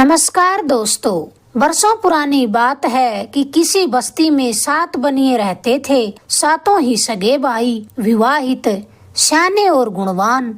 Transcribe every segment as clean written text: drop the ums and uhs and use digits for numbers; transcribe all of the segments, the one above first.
नमस्कार दोस्तों। बरसों पुरानी बात है कि किसी बस्ती में 7 बनिए रहते थे। सातों ही सगे भाई, विवाहित, सयाने और गुणवान।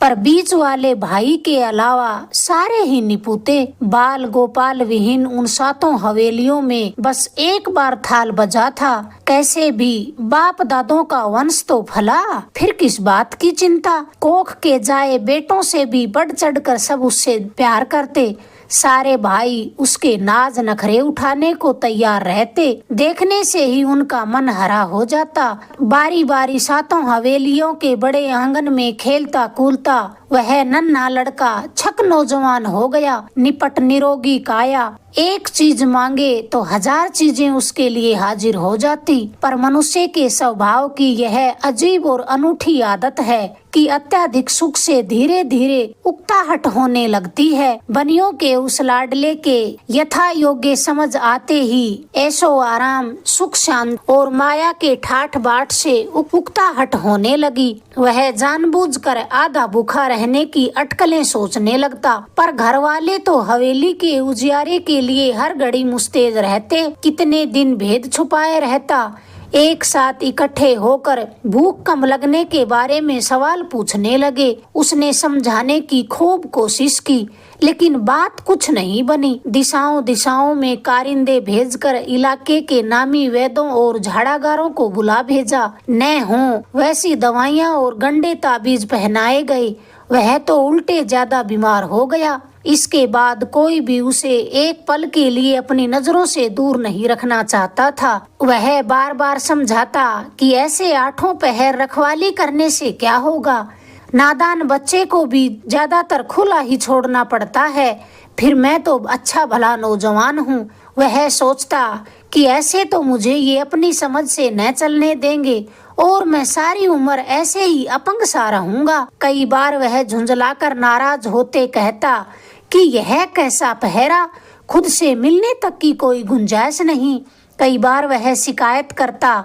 पर बीच वाले भाई के अलावा सारे ही निपुते। बाल गोपाल विहीन उन 7 हवेलियों में बस एक बार थाल बजा था। कैसे भी बाप दादों का वंश तो फला, फिर किस बात की चिंता। कोख के जाए बेटों से भी बढ़ चढ़ कर सब उससे प्यार करते। सारे भाई उसके नाज नखरे उठाने को तैयार रहते। देखने से ही उनका मन हरा हो जाता। बारी बारी 7 हवेलियों के बड़े आंगन में खेलता कूदता वह नन्हा लड़का छक नौजवान हो गया। निपट निरोगी काया, एक चीज मांगे तो 1000 चीजें उसके लिए हाजिर हो जाती। पर मनुष्य के स्वभाव की यह अजीब और अनूठी आदत है कि अत्यधिक सुख से धीरे धीरे उकताहट होने लगती है। बनियों के उस लाडले के यथा योग्य समझ आते ही ऐशो आराम, सुख शांति और माया के ठाठ बाट से उकताहट होने लगी। वह जानबूझकर आधा भूखा रहने की अटकलें सोचने लगता। पर घर वाले तो हवेली के उजियारे के लिए हर घड़ी मुस्तैद रहते। कितने दिन भेद छुपाए रहता। एक साथ इकट्ठे होकर भूख कम लगने के बारे में सवाल पूछने लगे। उसने समझाने की खूब कोशिश की, लेकिन बात कुछ नहीं बनी। दिशाओं दिशाओं में कारिंदे भेजकर इलाके के नामी वैद्यों और झाड़ागारों को बुला भेजा। न हो वैसी दवाइयाँ और गंडे ताबीज पहनाए गए। वह तो उल्टे ज्यादा बीमार हो गया। इसके बाद कोई भी उसे एक पल के लिए अपनी नजरों से दूर नहीं रखना चाहता था। वह बार बार समझाता कि ऐसे 8 पहर रखवाली करने से क्या होगा। नादान बच्चे को भी ज्यादातर खुला ही छोड़ना पड़ता है। फिर मैं तो अच्छा भला नौजवान हूँ। वह सोचता कि ऐसे तो मुझे ये अपनी समझ से न चलने देंगे और मैं सारी उम्र ऐसे ही अपंग सा रहूंगा। कई बार वह झुंझलाकर नाराज होते कहता कि यह कैसा पहरा, खुद से मिलने तक की कोई गुंजाइश नहीं। कई बार वह शिकायत करता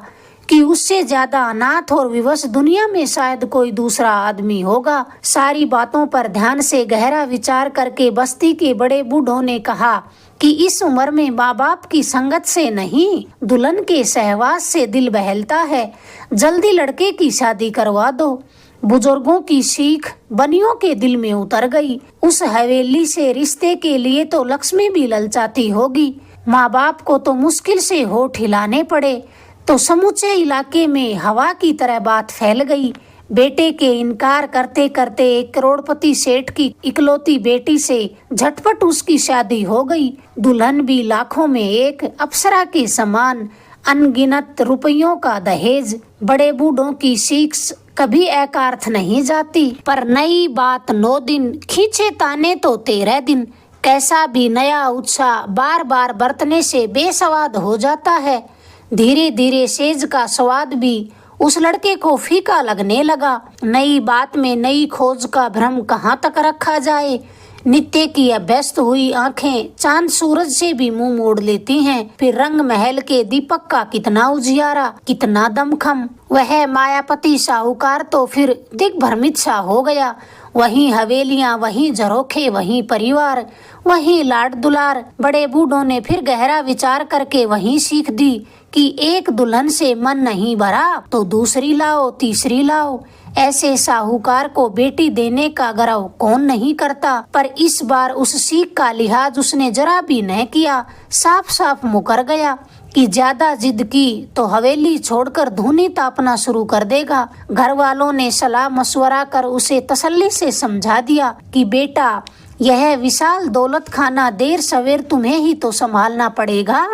कि उससे ज्यादा अनाथ और विवश दुनिया में शायद कोई दूसरा आदमी होगा। सारी बातों पर ध्यान से गहरा विचार करके बस्ती के बड़े बूढ़ों ने कहा कि इस उम्र में माँ बाप की संगत से नहीं, दुल्हन के सहवास से दिल बहलता है। जल्दी लड़के की शादी करवा दो। बुजुर्गों की सीख बनियों के दिल में उतर गई। उस हवेली से रिश्ते के लिए तो लक्ष्मी भी ललचाती होगी। माँ बाप को तो मुश्किल से होठ हिलाने पड़े तो समूचे इलाके में हवा की तरह बात फैल गई। बेटे के इनकार करते करते एक करोड़पति सेठ की इकलौती बेटी से झटपट उसकी शादी हो गई। दुल्हन भी लाखों में एक, अप्सरा के समान, अनगिनत रुपयों का दहेज। बड़े बूढ़ों की सीख कभी एकार्थ नहीं जाती। पर नई बात 9 दिन, खींचे ताने तो 13 दिन। कैसा भी नया उत्साह बार बार बरतने से बेस्वाद हो जाता है। धीरे धीरे सेज का स्वाद भी उस लड़के को फीका लगने लगा। नई बात में नई खोज का भ्रम कहाँ तक रखा जाए। नित्य की अभ्यस्त हुई आंखें चांद सूरज से भी मुंह मोड़ लेती हैं। फिर रंग महल के दीपक का कितना उजियारा, कितना दमखम। वह मायापति साहूकार तो फिर दिग्भ्रमित सा हो गया। वहीं हवेलियां, वहीं झरोखे, वहीं परिवार, वहीं लाड दुलार। बड़े बूढ़ों ने फिर गहरा विचार करके वहीं सीख दी कि एक दुल्हन से मन नहीं भरा तो दूसरी लाओ, तीसरी लाओ। ऐसे साहूकार को बेटी देने का गर्व कौन नहीं करता। पर इस बार उस सीख का लिहाज उसने जरा भी न किया। साफ साफ मुकर गया कि ज्यादा जिद की तो हवेली छोड़कर धूनी तापना शुरू कर देगा। घर वालों ने सलाह मशवरा कर उसे तसल्ली से समझा दिया कि बेटा, यह विशाल दौलत खाना देर सवेर तुम्हें ही तो संभालना पड़ेगा।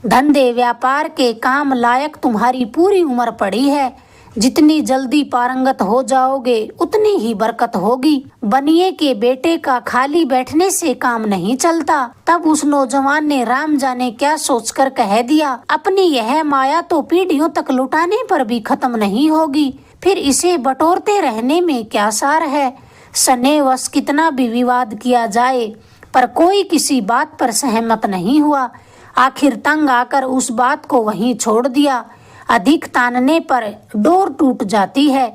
धंधे व्यापार के काम लायक तुम्हारी पूरी उम्र पड़ी है। जितनी जल्दी पारंगत हो जाओगे उतनी ही बरकत होगी। बनिए के बेटे का खाली बैठने से काम नहीं चलता। तब उस नौजवान ने राम जाने क्या सोचकर कह दिया, अपनी यह माया तो पीढ़ियों तक लुटाने पर भी खत्म नहीं होगी। फिर इसे बटोरते रहने में क्या सार है। सनेवश कितना भी विवाद किया जाए पर कोई किसी बात पर सहमत नहीं हुआ। आखिर तंग आकर उस बात को वहीं छोड़ दिया। अधिक तानने पर डोर टूट जाती है।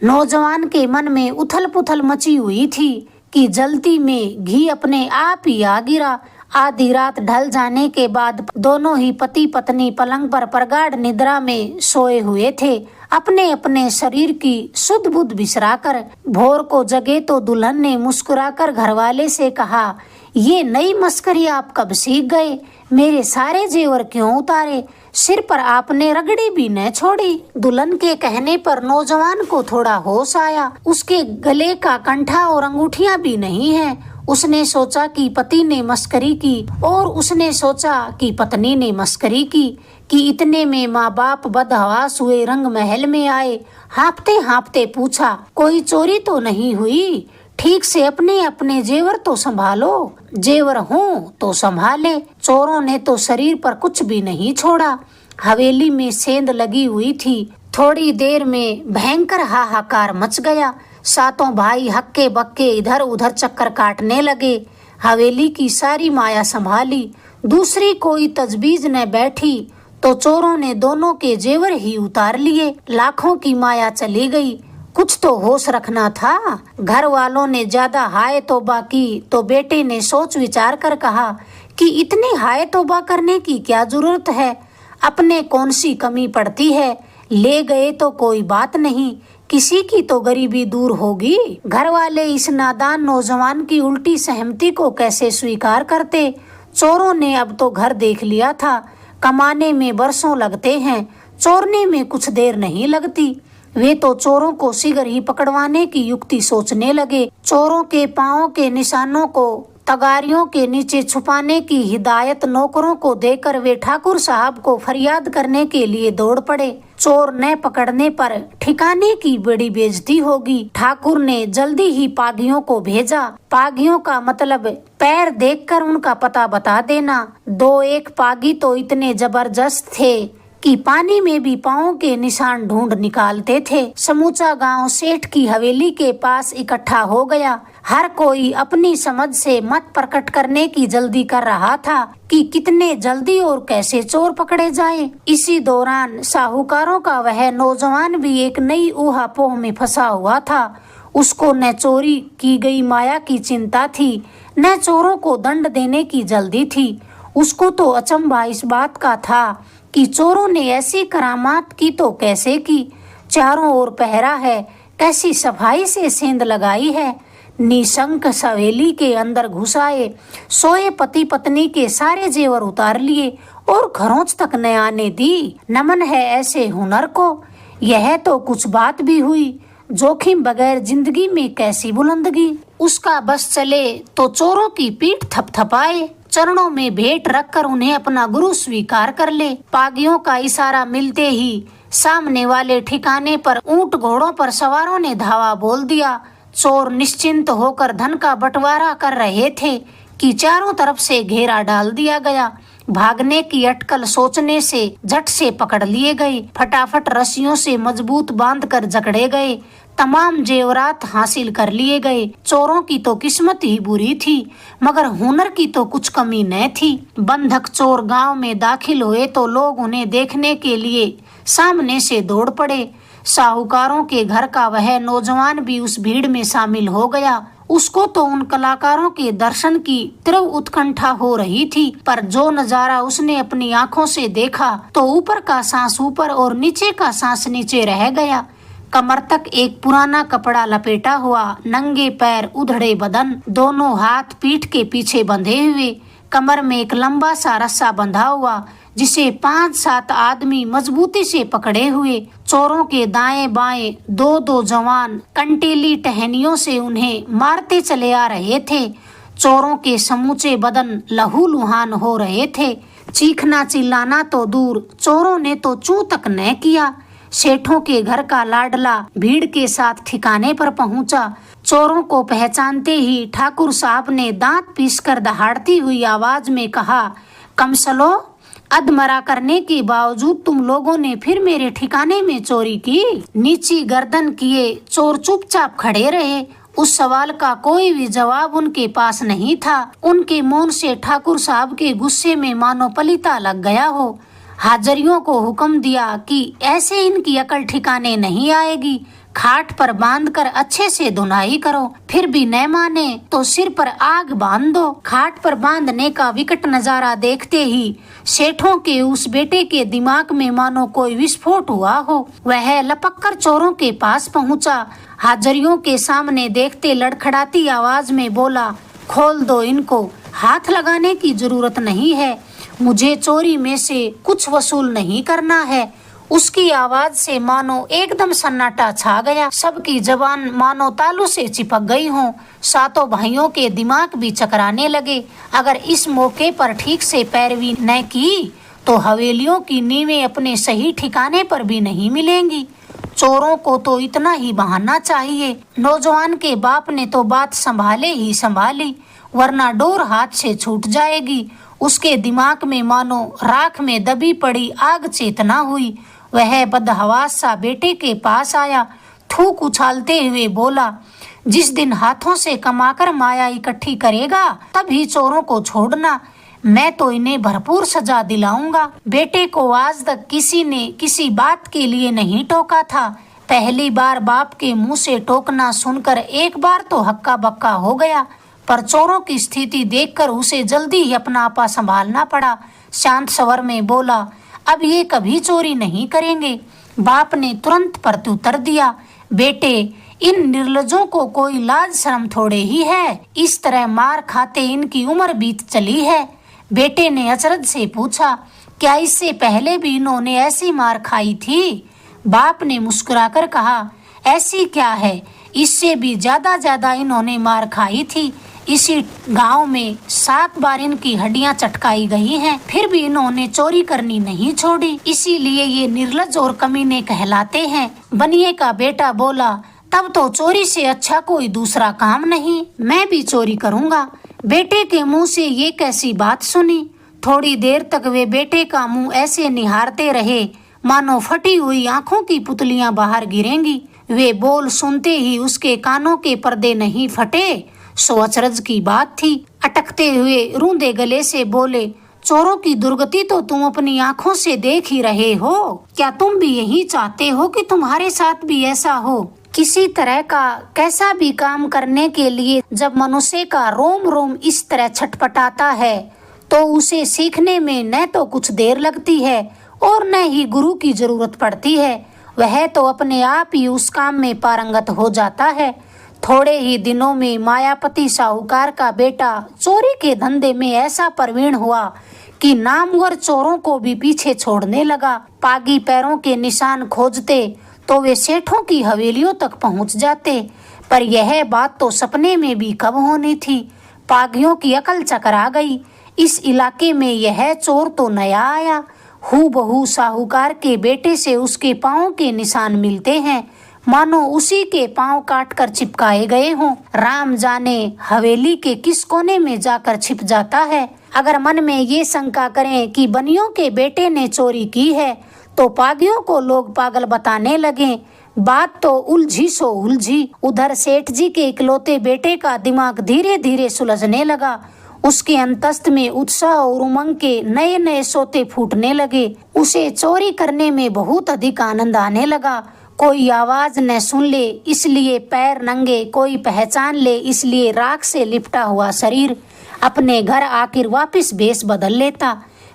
नौजवान के मन में उथल पुथल मची हुई थी कि जल्दी में घी अपने आप ही आ गिरा। आधी रात ढल जाने के बाद दोनों ही पति पत्नी पलंग पर प्रगाढ़ निद्रा में सोए हुए थे, अपने अपने शरीर की सुध बुध बिसराकर। भोर को जगे तो दुल्हन ने मुस्कुराकर घरवाले से कहा, ये नई मस्करी आप कब सीख गए? मेरे सारे जेवर क्यों उतारे? सिर पर आपने रगड़ी भी न छोड़ी। दुल्हन के कहने पर नौजवान को थोड़ा होश आया। उसके गले का कंठा और अंगूठियां भी नहीं है। उसने सोचा कि पति ने मस्करी की और उसने सोचा कि पत्नी ने मस्करी की कि इतने में माँ बाप बदहवास हुए रंग महल में आए। हाँफते हाँफते पूछा, कोई चोरी तो नहीं हुई? ठीक से अपने अपने जेवर तो संभालो, जेवर हूँ तो संभाले। चोरों ने तो शरीर पर कुछ भी नहीं छोड़ा। हवेली में सेंध लगी हुई थी। थोड़ी देर में भयंकर हाहाकार मच गया। सातों भाई हक्के बक्के इधर उधर चक्कर काटने लगे। हवेली की सारी माया संभाली, दूसरी कोई तजबीज न बैठी तो चोरों ने दोनों के जेवर ही उतार लिए। लाखों की माया चली गई। कुछ तो होश रखना था। घर वालों ने ज्यादा हाय तौबा की तो बेटे ने सोच विचार कर कहा कि इतनी हाय तौबा करने की क्या जरूरत है? अपने कौन सी कमी पड़ती है? ले गए तो कोई बात नहीं, किसी की तो गरीबी दूर होगी। घर वाले इस नादान नौजवान की उल्टी सहमति को कैसे स्वीकार करते? चोरों ने अब तो घर देख लिया था। कमाने में बरसों लगते हैं, चोरने में कुछ देर नहीं लगती। वे तो चोरों को शीघ्र ही पकड़वाने की युक्ति सोचने लगे। चोरों के पांवों के निशानों को तगारियों के नीचे छुपाने की हिदायत नौकरों को देकर वे ठाकुर साहब को फरियाद करने के लिए दौड़ पड़े। चोर न पकड़ने पर ठिकाने की बड़ी बेइज्जती होगी। ठाकुर ने जल्दी ही पागियों को भेजा। पागियों का मतलब पैर देखकर उनका पता बता देना। दो एक पागी तो इतने जबरदस्त थे कि पानी में भी पाँव के निशान ढूंढ निकालते थे। समूचा गांव सेठ की हवेली के पास इकट्ठा हो गया। हर कोई अपनी समझ से मत प्रकट करने की जल्दी कर रहा था कि कितने जल्दी और कैसे चोर पकड़े जाएं। इसी दौरान साहूकारों का वह नौजवान भी एक नई ऊहापोह में फंसा हुआ था। उसको न चोरी की गई माया की चिंता थी, न चोरों को दंड देने की जल्दी थी। उसको तो अचंभा इस बात का था कि चोरों ने ऐसी करामात की तो कैसे की? चारों ओर पहरा है, कैसी सफाई से सेंध लगाई है। निशंक हवेली के अंदर घुसाए, सोए पति पत्नी के सारे जेवर उतार लिए और घरोंच तक न आने दी। नमन है ऐसे हुनर को। यह तो कुछ बात भी हुई। जोखिम बगैर जिंदगी में कैसी बुलंदगी। उसका बस चले तो चोरों की पीठ थपथपाए, चरणों में भेंट रखकर उन्हें अपना गुरु स्वीकार कर ले। पागियों का इशारा मिलते ही सामने वाले ठिकाने पर ऊंट घोड़ों पर सवारों ने धावा बोल दिया। चोर निश्चिंत होकर धन का बंटवारा कर रहे थे कि चारों तरफ से घेरा डाल दिया गया। भागने की अटकल सोचने से झट से पकड़ लिए गए। फटाफट रस्सियों से मजबूत बांधकर जकड़े गए। तमाम जेवरात हासिल कर लिए गए। चोरों की तो किस्मत ही बुरी थी, मगर हुनर की तो कुछ कमी न थी। बंधक चोर गांव में दाखिल हुए तो लोग उन्हें देखने के लिए सामने से दौड़ पड़े। साहूकारों के घर का वह नौजवान भी उस भीड़ में शामिल हो गया। उसको तो उन कलाकारों के दर्शन की तीव्र उत्कंठा हो रही थी, पर जो नजारा उसने अपनी आंखों से देखा तो ऊपर का सांस ऊपर और नीचे का सांस नीचे रह गया। कमर तक एक पुराना कपड़ा लपेटा हुआ, नंगे पैर, उधड़े बदन, दोनों हाथ पीठ के पीछे बंधे हुए, कमर में एक लंबा सा रस्सा बंधा हुआ जिसे 5-7 आदमी मजबूती से पकड़े हुए। चोरों के दाएं बाएं दो दो जवान कंटीली टहनियों से उन्हें मारते चले आ रहे थे। चोरों के समूचे बदन लहूलुहान हो रहे थे। चीखना चिल्लाना तो दूर, चोरों ने तो चूं तक न किया। सेठों के घर का लाडला भीड़ के साथ ठिकाने पर पहुंचा। चोरों को पहचानते ही ठाकुर साहब ने दांत पीसकर दहाड़ती हुई आवाज में कहा, कमसलो, अधमरा करने के बावजूद तुम लोगों ने फिर मेरे ठिकाने में चोरी की? नीची गर्दन किए चोर चुपचाप खड़े रहे। उस सवाल का कोई भी जवाब उनके पास नहीं था। उनके मौन से ठाकुर साहब के गुस्से में मानो पलीता लग गया हो। हाजरियों को हुक्म दिया कि ऐसे इनकी अकल ठिकाने नहीं आएगी। खाट पर बांधकर अच्छे से धुनाई करो, फिर भी न माने तो सिर पर आग बांध दो। खाट पर बांधने का विकट नजारा देखते ही सेठों के उस बेटे के दिमाग में मानो कोई विस्फोट हुआ हो। वह लपक कर चोरों के पास पहुंचा, हाजिरियों के सामने देखते लड़खड़ाती आवाज में बोला, खोल दो इनको, हाथ लगाने की जरूरत नहीं है, मुझे चोरी में से कुछ वसूल नहीं करना है। उसकी आवाज से मानो एकदम सन्नाटा छा गया, सबकी जबान मानो तालू से चिपक गई हो। सातों भाइयों के दिमाग भी चकराने लगे। अगर इस मौके पर ठीक से पैरवी न की तो हवेलियों की नींवें अपने सही ठिकाने पर भी नहीं मिलेंगी। चोरों को तो इतना ही बहाना चाहिए। नौजवान के बाप ने तो बात संभाले ही संभाली, वरना डोर हाथ से छूट जाएगी। उसके दिमाग में मानो राख में दबी पड़ी आग चेतना हुई। वह बदहवास सा बेटे के पास आया, थूक उछालते हुए बोला, जिस दिन हाथों से कमाकर माया इकट्ठी करेगा तभी चोरों को छोड़ना, मैं तो इन्हें भरपूर सजा दिलाऊंगा। बेटे को आज तक किसी ने किसी बात के लिए नहीं टोका था। पहली बार बाप के मुंह से टोकना सुनकर एक बार तो हक्का बक्का हो गया, पर चोरों की स्थिति देखकर उसे जल्दी ही अपना आपा संभालना पड़ा। शांत स्वर में बोला, अब ये कभी चोरी नहीं करेंगे। बाप ने तुरंत प्रत्युत्तर दिया, बेटे इन निर्लजों को कोई लाज शर्म थोड़े ही है, इस तरह मार खाते इनकी उम्र बीत चली है। बेटे ने अचरज से पूछा, क्या इससे पहले भी इन्होंने ऐसी मार खाई थी? बाप ने मुस्कुराकर कहा, ऐसी क्या है, इससे भी ज्यादा इन्होंने मार खाई थी। इसी गांव में 7 बार इनकी हड्डियां चटकाई गई हैं, फिर भी इन्होंने चोरी करनी नहीं छोड़ी, इसीलिए ये निर्लज और कमीने कहलाते हैं। बनिए का बेटा बोला, तब तो चोरी से अच्छा कोई दूसरा काम नहीं, मैं भी चोरी करूंगा। बेटे के मुंह से ये कैसी बात सुनी। थोड़ी देर तक वे बेटे का मुंह ऐसे निहारते रहे मानो फटी हुई आंखों की पुतलियां बाहर गिरेंगी। वे बोल सुनते ही उसके कानों के पर्दे नहीं फटे, सो अचरज की बात थी। अटकते हुए रूंधे गले से बोले, चोरों की दुर्गति तो तुम अपनी आंखों से देख ही रहे हो, क्या तुम भी यही चाहते हो कि तुम्हारे साथ भी ऐसा हो? किसी तरह का कैसा भी काम करने के लिए जब मनुष्य का रोम रोम इस तरह छटपटाता है तो उसे सीखने में न तो कुछ देर लगती है और न ही गुरु की जरूरत पड़ती है। वह तो अपने आप ही उस काम में पारंगत हो जाता है। थोड़े ही दिनों में मायापति साहूकार का बेटा चोरी के धंधे में ऐसा प्रवीण हुआ कि नामवर चोरों को भी पीछे छोड़ने लगा। पागी पैरों के निशान खोजते तो वे सेठों की हवेलियों तक पहुंच जाते, पर यह बात तो सपने में भी कब होनी थी। पागियों की अकल चकरा गई। इस इलाके में यह चोर तो नया आया, हूबहू साहूकार के बेटे से उसके पांव के निशान मिलते हैं, मानो उसी के पांव काटकर चिपकाए गए हों। राम जाने हवेली के किस कोने में जाकर छिप जाता है। अगर मन में ये शंका करें कि बनियों के बेटे ने चोरी की है तो पागियों को लोग पागल बताने लगे। बात तो उलझी सो उलझी। उधर सेठ जी के इकलौते बेटे का दिमाग धीरे धीरे सुलझने लगा। उसके अंतस्त में उत्साह और उमंग के नए नए सोते फूटने लगे। उसे चोरी करने में बहुत अधिक आनंद आने लगा। कोई आवाज न सुन ले इसलिए पैर नंगे, कोई पहचान ले इसलिए राख से लिपटा हुआ शरीर अपने घर आखिर वापस भेष बदल लेता।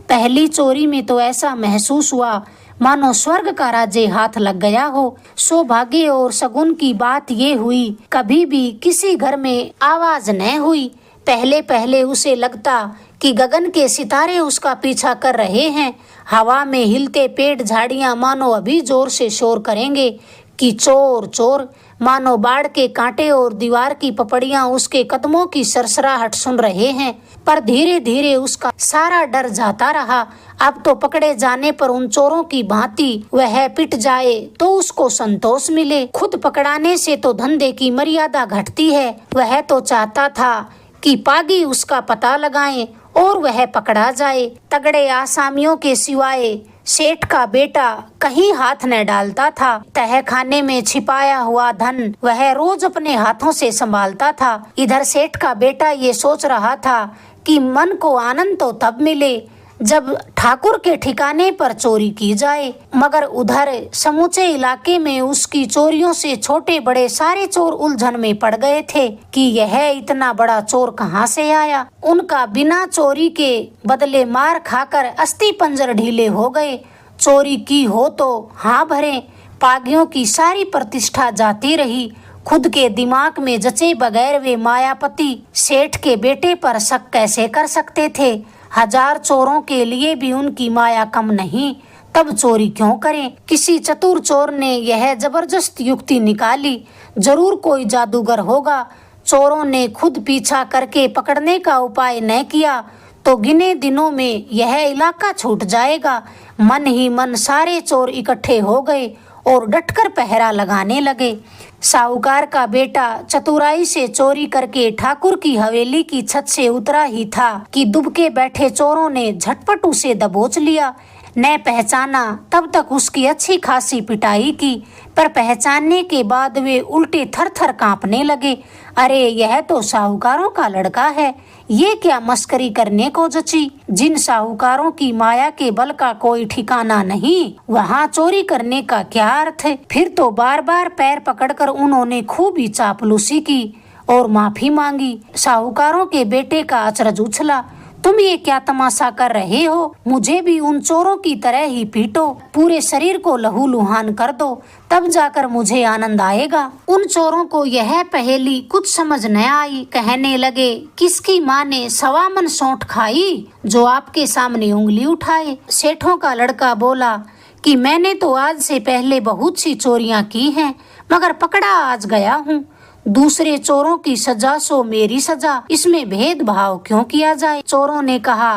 पहली चोरी में तो ऐसा महसूस हुआ मानो स्वर्ग का राज्य हाथ लग गया हो। सौभाग्य और सगुन की बात ये हुई, कभी भी किसी घर में आवाज न हुई। पहले पहले उसे लगता कि गगन के सितारे उसका पीछा कर रहे हैं। हवा में हिलते पेड़ झाड़ियां मानो अभी जोर से शोर करेंगे कि चोर चोर। मानो बाढ़ के कांटे और दीवार की पपड़ियां उसके कदमों की सरसराहट सुन रहे हैं। पर धीरे धीरे उसका सारा डर जाता रहा। अब तो पकड़े जाने पर उन चोरों की भांति वह पिट जाए तो उसको संतोष मिले। खुद पकड़ाने से तो धंधे की मर्यादा घटती है। वह तो चाहता था कि पागी उसका पता लगाएं और वह पकड़ा जाए। तगड़े आसामियों के सिवाय सेठ का बेटा कहीं हाथ न डालता था। तहखाने में छिपाया हुआ धन वह रोज अपने हाथों से संभालता था। इधर सेठ का बेटा ये सोच रहा था कि मन को आनंद तो तब मिले जब ठाकुर के ठिकाने पर चोरी की जाए, मगर उधर समूचे इलाके में उसकी चोरियों से छोटे बड़े सारे चोर उलझन में पड़ गए थे कि यह इतना बड़ा चोर कहाँ से आया। उनका बिना चोरी के बदले मार खाकर अस्थि पंजर ढीले हो गए। चोरी की हो तो हाँ भरे, पागियों की सारी प्रतिष्ठा जाती रही। खुद के दिमाग में जचे बगैर वे मायापति सेठ के बेटे पर शक कैसे कर सकते थे। 1000 चोरों के लिए भी उनकी माया कम नहीं, तब चोरी क्यों करें। किसी चतुर चोर ने यह जबरदस्त युक्ति निकाली, जरूर कोई जादूगर होगा। चोरों ने खुद पीछा करके पकड़ने का उपाय न किया तो गिने दिनों में यह इलाका छूट जाएगा। मन ही मन सारे चोर इकट्ठे हो गए और डटकर पहरा लगाने लगे। साहूकार का बेटा चतुराई से चोरी करके ठाकुर की हवेली की छत से उतरा ही था कि दुबके बैठे चोरों ने झटपट उसे दबोच लिया। न पहचाना तब तक उसकी अच्छी खासी पिटाई की, पर पहचानने के बाद वे उल्टे थर थर कांपने लगे। अरे यह तो साहूकारों का लड़का है, ये क्या मस्करी करने को जची। जिन साहूकारों की माया के बल का कोई ठिकाना नहीं, वहाँ चोरी करने का क्या अर्थ है। फिर तो बार बार पैर पकड़कर उन्होंने खूब ही चापलूसी की और माफी मांगी। साहूकारों के बेटे का अचरज उछला, तुम ये क्या तमाशा कर रहे हो। मुझे भी उन चोरों की तरह ही पीटो, पूरे शरीर को लहूलुहान कर दो, तब जाकर मुझे आनंद आएगा। उन चोरों को यह पहेली कुछ समझ न आई। कहने लगे, किसकी माँ ने 1.25 मन सौंठ खाई जो आपके सामने उंगली उठाए। सेठों का लड़का बोला कि मैंने तो आज से पहले बहुत सी चोरियां की हैं, मगर पकड़ा आज गया हूँ। दूसरे चोरों की सजा सो मेरी सजा, इसमें भेदभाव क्यों किया जाए। चोरों ने कहा,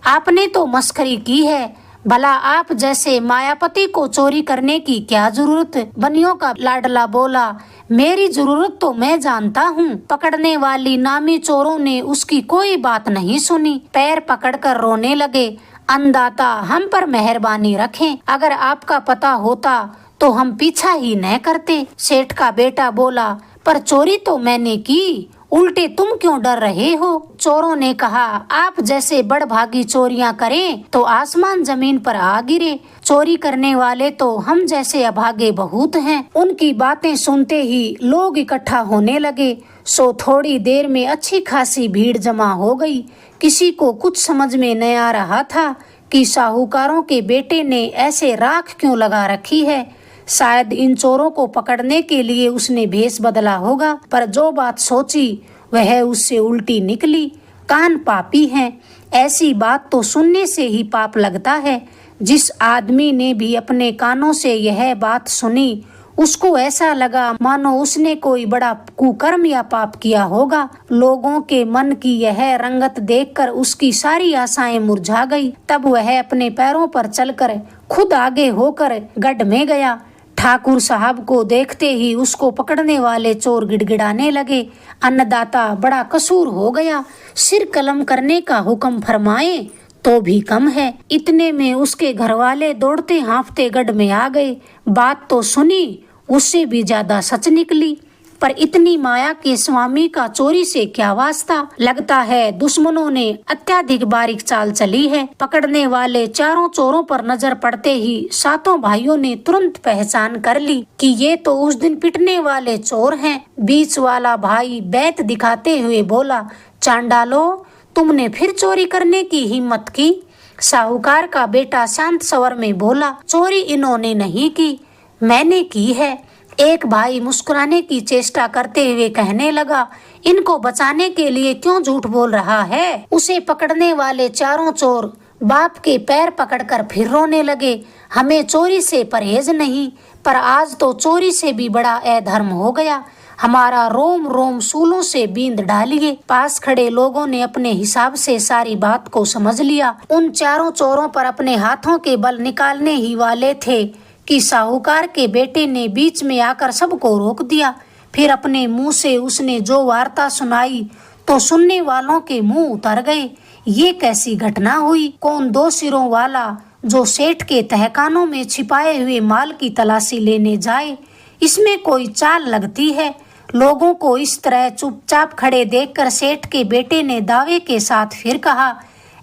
आपने तो मस्करी की है, भला आप जैसे मायापति को चोरी करने की क्या जरूरत। बनियों का लाडला बोला, मेरी जरूरत तो मैं जानता हूँ। पकड़ने वाली नामी चोरों ने उसकी कोई बात नहीं सुनी, पैर पकड़कर रोने लगे। अन्नदाता हम पर मेहरबानी रखें, अगर आपका पता होता तो हम पीछा ही न करते। सेठ का बेटा बोला, पर चोरी तो मैंने की, उल्टे तुम क्यों डर रहे हो। चोरों ने कहा, आप जैसे बड़भागी चोरियां करें तो आसमान जमीन पर आ गिरे। चोरी करने वाले तो हम जैसे अभागे बहुत हैं। उनकी बातें सुनते ही लोग इकट्ठा होने लगे। सो थोड़ी देर में अच्छी खासी भीड़ जमा हो गई। किसी को कुछ समझ में न आ रहा था कि साहूकारों के बेटे ने ऐसे राख क्यों लगा रखी है। शायद इन चोरों को पकड़ने के लिए उसने भेष बदला होगा, पर जो बात सोची वह उससे उल्टी निकली। कान पापी हैं, ऐसी बात तो सुनने से ही पाप लगता है। जिस आदमी ने भी अपने कानों से यह बात सुनी, उसको ऐसा लगा मानो उसने कोई बड़ा कुकर्म या पाप किया होगा। लोगों के मन की यह रंगत देखकर उसकी सारी आशाएं मुरझा गई। तब वह अपने पैरों पर चलकर खुद आगे होकर गढ़ में गया। ठाकुर साहब को देखते ही उसको पकड़ने वाले चोर गिड़गिड़ाने लगे, अन्नदाता बड़ा कसूर हो गया, सिर कलम करने का हुक्म फरमाए तो भी कम है। इतने में उसके घरवाले दौड़ते हाँफते गढ़ में आ गए। बात तो सुनी, उससे भी ज्यादा सच निकली। पर इतनी माया के स्वामी का चोरी से क्या वास्ता। लगता है दुश्मनों ने अत्याधिक बारीक चाल चली है। पकड़ने वाले चारों चोरों पर नजर पड़ते ही सातों भाइयों ने तुरंत पहचान कर ली कि ये तो उस दिन पिटने वाले चोर हैं। बीच वाला भाई बैत दिखाते हुए बोला, चांडालो, तुमने फिर चोरी करने की हिम्मत की। साहूकार का बेटा शांत स्वर में बोला, चोरी इन्होंने नहीं की, मैंने की है। एक भाई मुस्कुराने की चेष्टा करते हुए कहने लगा, इनको बचाने के लिए क्यों झूठ बोल रहा है। उसे पकड़ने वाले चारों चोर बाप के पैर पकड़कर फिर रोने लगे। हमें चोरी से परहेज नहीं, पर आज तो चोरी से भी बड़ा अधर्म हो गया। हमारा रोम रोम सूलों से बींद डालिए। पास खड़े लोगों ने अपने हिसाब से सारी बात को समझ लिया। उन चारों चोरों पर अपने हाथों के बल निकालने ही वाले थे कि साहूकार के बेटे ने बीच में आकर सबको रोक दिया। फिर अपने मुंह से उसने जो वार्ता सुनाई तो सुनने वालों के मुंह उतर गए। ये कैसी घटना हुई। कौन दो सिरों वाला जो सेठ के तहखानों में छिपाए हुए माल की तलाशी लेने जाए, इसमें कोई चाल लगती है। लोगों को इस तरह चुपचाप खड़े देखकर सेठ के बेटे ने दावे के साथ फिर कहा,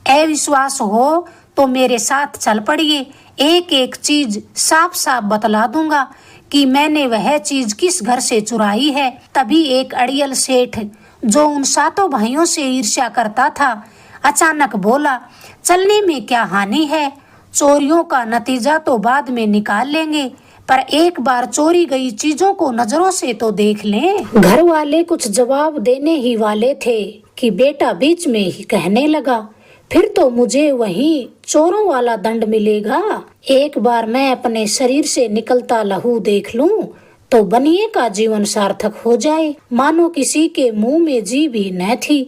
अविश्वास हो तो मेरे साथ चल पड़िए। एक एक चीज साफ साफ बतला दूंगा कि मैंने वह चीज किस घर से चुराई है। तभी एक अड़ियल सेठ, जो उन सातों भाइयों से ईर्ष्या करता था, अचानक बोला, चलने में क्या हानि है, चोरियों का नतीजा तो बाद में निकाल लेंगे, पर एक बार चोरी गई चीजों को नजरों से तो देख लें। घर वाले कुछ जवाब देने ही वाले थे कि बेटा बीच में ही कहने लगा, फिर तो मुझे वही चोरों वाला दंड मिलेगा। एक बार मैं अपने शरीर से निकलता लहू देख लूं तो बनिए का जीवन सार्थक हो जाए। मानो किसी के मुंह में जीभ ही न थी।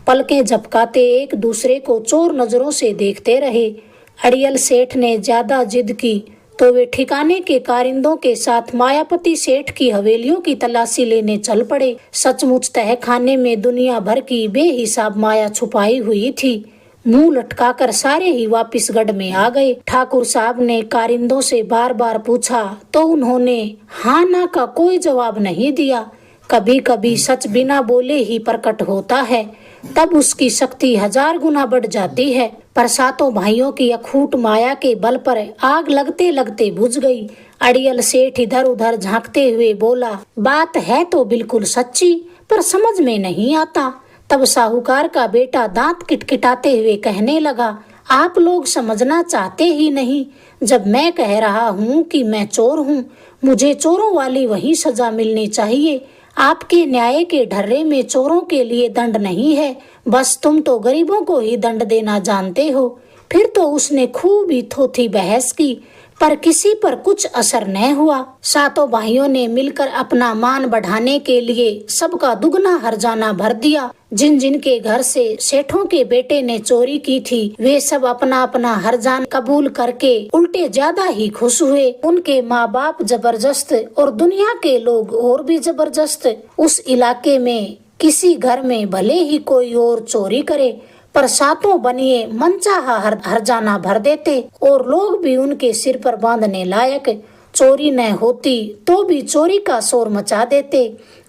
पलकें झपकाते एक दूसरे को चोर नजरों से देखते रहे। अड़ियल सेठ ने ज्यादा जिद की तो वे ठिकाने के कारिंदों के साथ मायापति सेठ की हवेलियों की तलाशी लेने चल पड़े। सचमुच तहखाने में दुनिया भर की बेहिसाब माया छुपाई हुई थी। मुंह लटकाकर सारे ही वापिस गढ़ में आ गए। ठाकुर साहब ने कारिंदों से बार बार पूछा तो उन्होंने हाँ ना का कोई जवाब नहीं दिया। कभी कभी सच बिना बोले ही प्रकट होता है, तब उसकी शक्ति 1000 गुना बढ़ जाती है। पर सातों भाइयों की अखूट माया के बल पर आग लगते लगते बुझ गई। अड़ियल सेठ इधर उधर झांकते हुए बोला, बात है तो बिल्कुल सच्ची, पर समझ में नहीं आता। तब साहूकार का बेटा दांत किटकिटाते हुए कहने लगा, आप लोग समझना चाहते ही नहीं। जब मैं कह रहा हूँ कि मैं चोर हूँ, मुझे चोरों वाली वही सजा मिलनी चाहिए। आपके न्याय के ढर्रे में चोरों के लिए दंड नहीं है, बस तुम तो गरीबों को ही दंड देना जानते हो। फिर तो उसने खूब ही थोथी बहस की, पर किसी पर कुछ असर न हुआ। सातों भाइयों ने मिलकर अपना मान बढ़ाने के लिए सबका दुगना हर्जाना भर दिया। जिन जिन के घर से सेठों के बेटे ने चोरी की थी, वे सब अपना अपना हर्जान कबूल करके उल्टे ज्यादा ही खुश हुए। उनके माँ बाप जबरदस्त और दुनिया के लोग और भी जबरदस्त। उस इलाके में किसी घर में भले ही कोई और चोरी करे, पर सातों बनिए मनचाहा हर्जाना भर देते और लोग भी उनके सिर पर बांधने लायक। चोरी न होती तो भी चोरी का शोर मचा देते।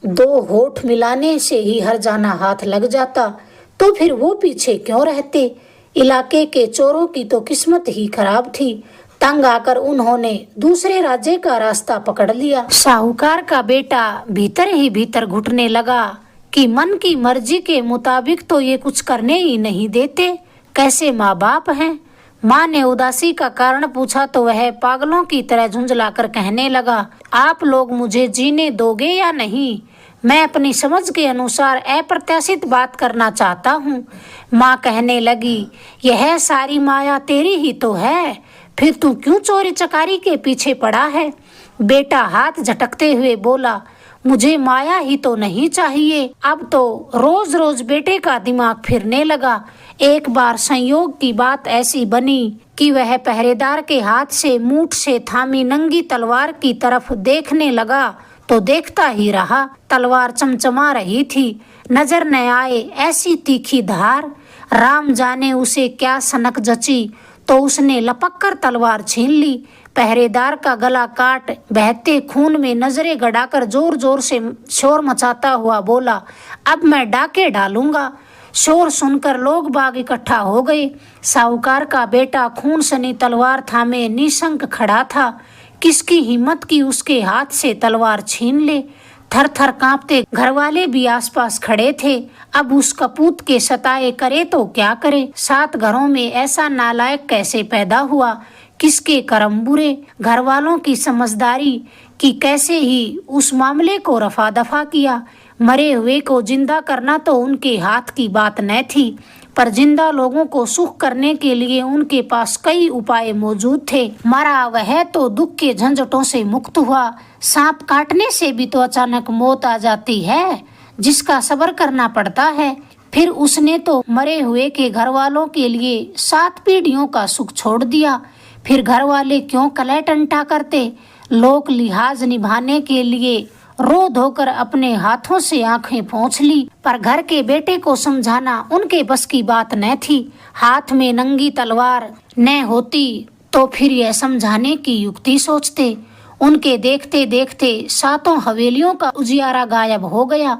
2 होठ मिलाने से ही हर्जाना हाथ लग जाता, तो फिर वो पीछे क्यों रहते। इलाके के चोरों की तो किस्मत ही खराब थी। तंग आकर उन्होंने दूसरे राज्य का रास्ता पकड़ लिया। साहूकार का बेटा भीतर ही भीतर घुटने लगा कि मन की मर्जी के मुताबिक तो ये कुछ करने ही नहीं देते, कैसे माँ बाप हैं। माँ ने उदासी का कारण पूछा तो वह पागलों की तरह झुंझलाकर कहने लगा, आप लोग मुझे जीने दोगे या नहीं। मैं अपनी समझ के अनुसार अप्रत्याशित बात करना चाहता हूँ। माँ कहने लगी, यह सारी माया तेरी ही तो है, फिर तू क्यों चोरी चकारी के पीछे पड़ा है। बेटा हाथ झटकते हुए बोला, मुझे माया ही तो नहीं चाहिए। अब तो रोज रोज बेटे का दिमाग फिरने लगा। एक बार संयोग की बात ऐसी बनी कि वह पहरेदार के हाथ से मूठ से थामी नंगी तलवार की तरफ देखने लगा तो देखता ही रहा। तलवार चमचमा रही थी, नजर न आए ऐसी तीखी धार। राम जाने उसे क्या सनक जची, तो उसने लपक कर तलवार छीन ली। पहरेदार का गला काट बहते खून में नजरें गड़ाकर जोर जोर से शोर मचाता हुआ बोला, अब मैं डाके डालूंगा। शोर सुनकर लोग बाग इकट्ठा हो गए। साहूकार का बेटा खून सनी तलवार थामे निशंक खड़ा था। किसकी हिम्मत की उसके हाथ से तलवार छीन ले। थर थर कांपते घरवाले भी आसपास खड़े थे। अब उस कपूत के सताए करे तो क्या करे। 7 घरों में ऐसा नालायक कैसे पैदा हुआ, किसके कर्म बुरे। घर वालों की समझदारी कि कैसे ही उस मामले को रफा दफा किया। मरे हुए को जिंदा करना तो उनके हाथ की बात न थी, पर जिंदा लोगों को सुख करने के लिए उनके पास कई उपाय मौजूद थे। मरा वह तो दुख के झंझटों से मुक्त हुआ। सांप काटने से भी तो अचानक मौत आ जाती है, जिसका सब्र करना पड़ता है। फिर उसने तो मरे हुए के घर वालों के लिए 7 पीढ़ियों का सुख छोड़ दिया। फिर घर वाले क्यों कलह टंटा करते। लोक लिहाज निभाने के लिए रो धोकर अपने हाथों से आंखें पोंछ ली, पर घर के बेटे को समझाना उनके बस की बात न थी। हाथ में नंगी तलवार न होती तो फिर यह समझाने की युक्ति सोचते। उनके देखते देखते 7 हवेलियों का उजियारा गायब हो गया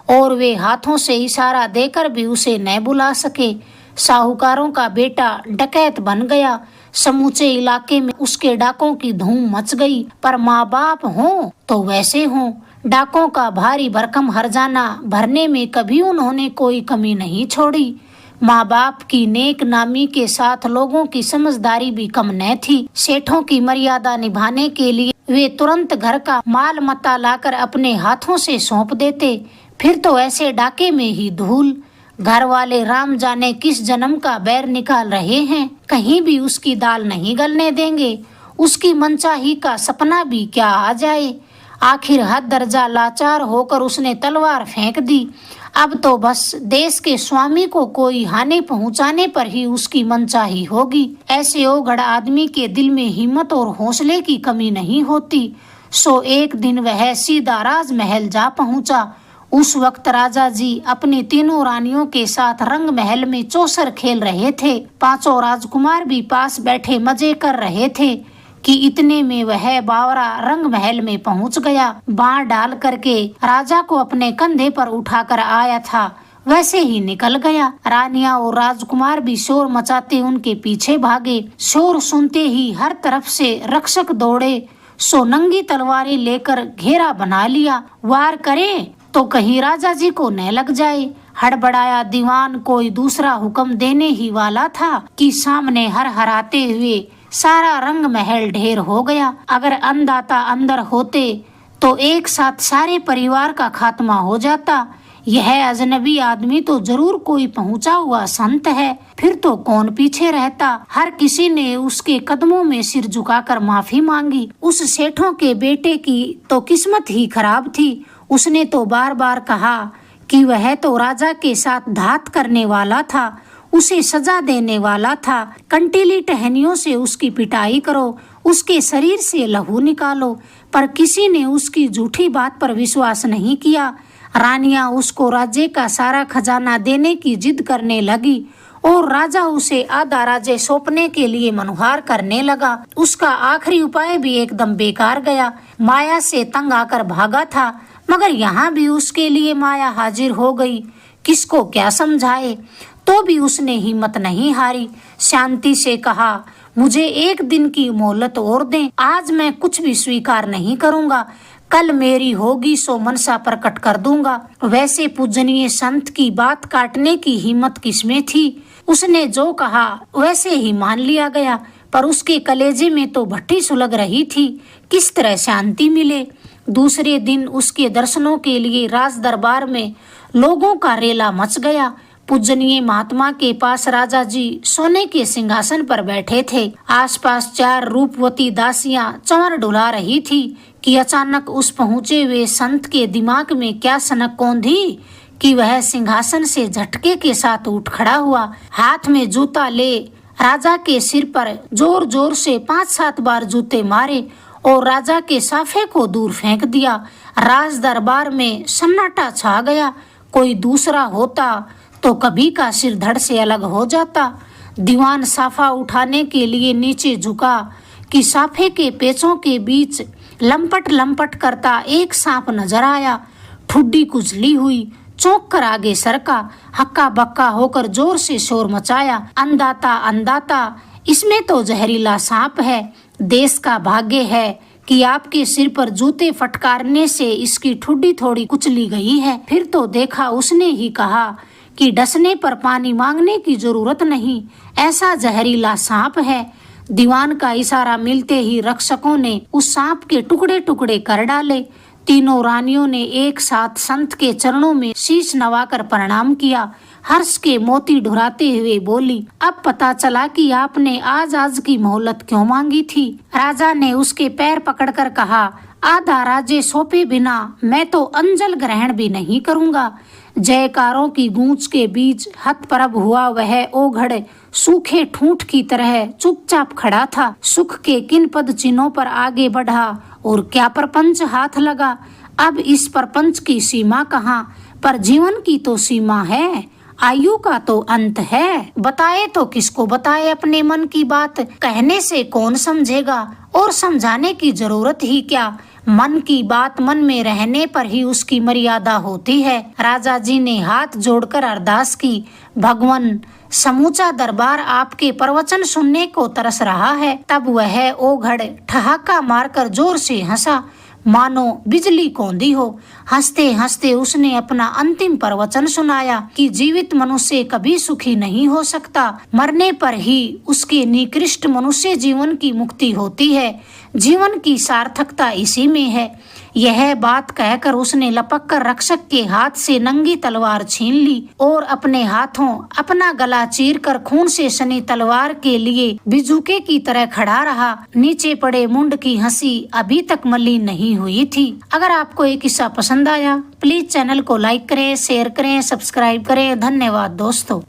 और वे हाथों से इशारा देकर भी उसे न बुला सके। साहूकारों का बेटा डकैत बन गया। समूचे इलाके में उसके डाकों की धूम मच गई। पर माँ बाप हों तो वैसे हों, डाकों का भारी भरकम हर्जाना भरने में कभी उन्होंने कोई कमी नहीं छोड़ी। माँ बाप की नेक नामी के साथ लोगों की समझदारी भी कम न थी। सेठों की मर्यादा निभाने के लिए वे तुरंत घर का माल मत्ता लाकर अपने हाथों से सौंप देते। फिर तो ऐसे डाके में ही धूल। घर वाले राम जाने किस जन्म का बैर निकाल रहे हैं, कहीं भी उसकी दाल नहीं गलने देंगे। उसकी मनचाही का सपना भी क्या आ जाए। आखिर हद दर्जा लाचार होकर उसने तलवार फेंक दी। अब तो बस देश के स्वामी को कोई हानि पहुंचाने पर ही उसकी मनचाही होगी। ऐसे ओघड़ आदमी के दिल में हिम्मत और हौसले की कमी नहीं होती। सो एक दिन वह सीधा राजमहल जा पहुंचा। उस वक्त राजा जी अपनी तीनों रानियों के साथ रंग महल में चौसर खेल रहे थे। पांचों राजकुमार भी पास बैठे मजे कर रहे थे कि इतने में वह बावरा रंग महल में पहुंच गया। बाण डाल करके राजा को अपने कंधे पर उठाकर आया था, वैसे ही निकल गया। रानियां और राजकुमार भी शोर मचाते उनके पीछे भागे। शोर सुनते ही हर तरफ से रक्षक दौड़े। सो नंगी तलवारें लेकर घेरा बना लिया। वार करें तो कहीं राजा जी को न लग जाए। हड़बड़ाया दीवान कोई दूसरा हुक्म देने ही वाला था कि सामने हर हराते हुए सारा रंग महल ढेर हो गया। अगर अन्नदाता अंदर होते तो एक साथ सारे परिवार का खात्मा हो जाता। यह अजनबी आदमी तो जरूर कोई पहुंचा हुआ संत है, फिर तो कौन पीछे रहता। हर किसी ने उसके कदमों में सिर झुकाकर माफी मांगी। उस सेठों के बेटे की तो किस्मत ही खराब थी। उसने तो बार बार कहा कि वह तो राजा के साथ घात करने वाला था, उसे सजा देने वाला था। कंटीली टहनियों से उसकी पिटाई करो, उसके शरीर से लहू निकालो, पर किसी ने उसकी झूठी बात पर विश्वास नहीं किया। रानियां उसको राज्य का सारा खजाना देने की जिद करने लगी और राजा उसे आधा राज्य सौंपने के लिए मनुहार करने लगा। उसका आखिरी उपाय भी एकदम बेकार गया। माया से तंग आकर भागा था, मगर यहाँ भी उसके लिए माया हाजिर हो गई। किसको क्या समझाए, तो भी उसने हिम्मत नहीं हारी। शांति से कहा, मुझे एक दिन की मोहलत और दें, आज मैं कुछ भी स्वीकार नहीं करूंगा। कल मेरी होगी सो मनसा प्रकट कर दूंगा। वैसे पूजनीय संत की बात काटने की हिम्मत किसमें थी। उसने जो कहा वैसे ही मान लिया गया, पर उसके कलेजे में तो भट्टी सुलग रही थी। किस तरह शांति मिले। दूसरे दिन उसके दर्शनों के लिए राज दरबार में लोगों का रेला मच गया। पूजनीय महात्मा के पास राजा जी सोने के सिंहासन पर बैठे थे। आसपास 4 रूपवती दासियां चंवर डुला रही थी कि अचानक उस पहुंचे हुए संत के दिमाग में क्या सनक कौंधी कि वह सिंहासन से झटके के साथ उठ खड़ा हुआ। हाथ में जूता ले राजा के सिर पर जोर जोर से 5-7 बार जूते मारे और राजा के साफे को दूर फेंक दिया। राज दरबार में सन्नाटा छा गया। कोई दूसरा होता तो कभी का सिर धड़ से अलग हो जाता। दीवान साफा उठाने के लिए नीचे झुका कि साफे के पेचों के बीच लंपट लंपट करता एक सांप नजर आया। ठुड्डी कुचली हुई, चौंक कर आगे सरका, हक्का बक्का होकर जोर से शोर मचाया। अंदाता अंदाता, इसमें तो जहरीला सांप है। देश का भाग्य है कि आपके सिर पर जूते फटकारने से इसकी ठुड्डी थोड़ी कुचली गई है। फिर तो देखा उसने ही कहा कि डसने पर पानी मांगने की जरूरत नहीं, ऐसा जहरीला सांप है। दीवान का इशारा मिलते ही रक्षकों ने उस सांप के टुकड़े टुकड़े कर डाले। तीनों रानियों ने एक साथ संत के चरणों में शीश नवाकर प्रणाम किया। हर्ष के मोती ढुराते हुए बोली, अब पता चला कि आपने आज की मोहलत क्यों मांगी थी। राजा ने उसके पैर पकड़कर कहा, आधा राज्य सौंपे बिना मैं तो अंजल ग्रहण भी नहीं करूंगा। जयकारों की गूंज के बीच हतप्रभ हुआ वह ओघड़ सूखे ठूंठ की तरह चुपचाप खड़ा था। सुख के किन पद चिन्हों पर आगे बढ़ा और क्या प्रपंच हाथ लगा। अब इस प्रपंच की सीमा कहाँ, पर जीवन की तो सीमा है, आयु का तो अंत है। बताए तो किसको बताए अपने मन की बात, कहने से कौन समझेगा और समझाने की जरूरत ही क्या। मन की बात मन में रहने पर ही उसकी मर्यादा होती है। राजा जी ने हाथ जोड़कर अरदास की, भगवान समूचा दरबार आपके प्रवचन सुनने को तरस रहा है। तब वह ओघड़ ठहाका मारकर जोर से हंसा, मानो बिजली कौंधी हो। हंसते हंसते उसने अपना अंतिम प्रवचन सुनाया कि जीवित मनुष्य कभी सुखी नहीं हो सकता, मरने पर ही उसके निकृष्ट मनुष्य जीवन की मुक्ति होती है। जीवन की सार्थकता इसी में है। यह बात कहकर उसने लपक कर रक्षक के हाथ से नंगी तलवार छीन ली और अपने हाथों अपना गला चीर कर खून से सनी तलवार के लिए बिजुके की तरह खड़ा रहा। नीचे पड़े मुंड की हंसी अभी तक मलिन नहीं हुई थी। अगर आपको ये किस्सा पसंद आया, प्लीज चैनल को लाइक करें, शेयर करें, सब्सक्राइब करें। धन्यवाद दोस्तों।